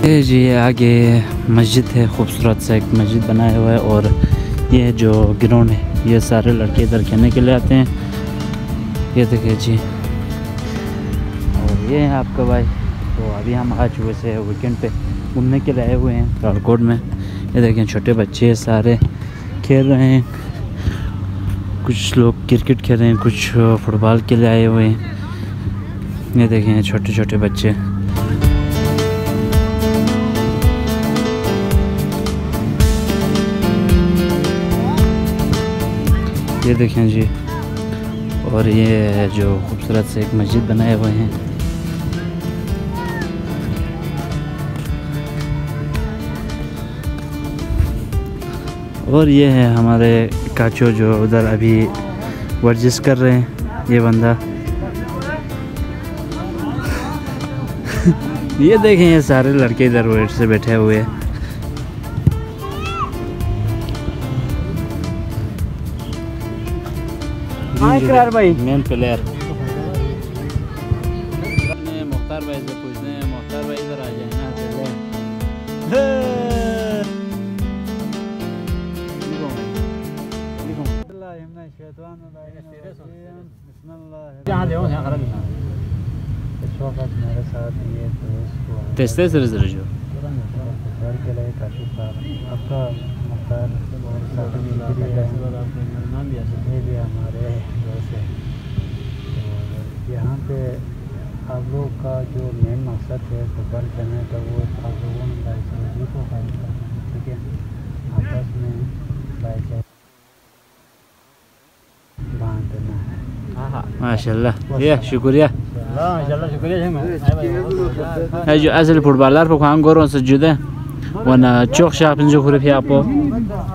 ये जी आगे मस्जिद है, खूबसूरत सा एक मस्जिद बनाया हुआ है। और ये जो ग्राउंड है ये सारे लड़के इधर खेलने के लिए आते हैं। ये देखिए जी, और ये है आपका भाई। तो अभी हम आज वैसे वीकेंड पे घूमने के लिए आए हुए हैं रावलकोट में। ये देखें छोटे बच्चे सारे खेल रहे हैं, कुछ लोग क्रिकेट खेल रहे हैं, कुछ फुटबॉल के लिए आए हुए हैं। ये देखें छोटे छोटे बच्चे। ये देखें जी, और ये जो खूबसूरत से एक मस्जिद बनाए हुए हैं। और ये है हमारे काचो जो उधर अभी वर्जिश कर रहे हैं। ये बंदा ये देखें, ये सारे लड़के इधर वेट से बैठे हुए हैं। भाई मेन प्लेयर मुख्तार भाई से पूछते हैं, मुख्तार भाई इधर आ जाए ना मेरे साथ ये तेज जो आपका मुख्तार भी हमारे दोस्त है। तो यहाँ पे आप लोग का जो मेन मकसद है फुटबॉल खेलने का, वो आप लोगों ने भाईचारे को कायम करना है, ठीक है। आपस में भाईचारे बांध देना है। माशाल्लाह, ये शुक्रिया माशाल्लाह शुक्रिया। जो असल फुटबॉलर को काम करो से जुदा वना चौक शाप जो खुरे फिर आपको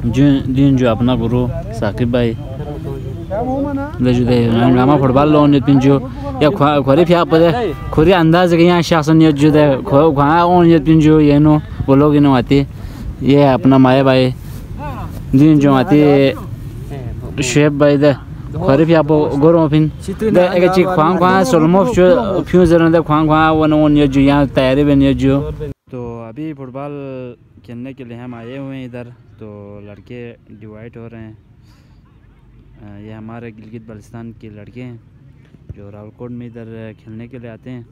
दिन जो अपना गुरु साकिब भाई ले जुदे नामा फुटबॉल लोन पिंजो या खुरे फिर आप खुरे अंदाज के यहाँ शासन ये जुदे वहाँ ओन ये पिंजो ये नो वो लोग इन्हों आते। ये अपना माए भाई दिन जो आते शेब भाई दे खुरे फिर आपको गुरु फिर एक चीज ख्वांग ख्वांग सोलमोफ जो फ्यूजर ने ख्वांग ख्वांग वो नो ये जो यहाँ तैयारी बनी जो। तो अभी फुटबॉल खेलने के लिए हम आए हुए हैं इधर। तो लड़के डिवाइड हो रहे हैं। ये हमारे गिलगित बल्तिस्तान के लड़के हैं जो रावलकोट में इधर खेलने के लिए आते हैं।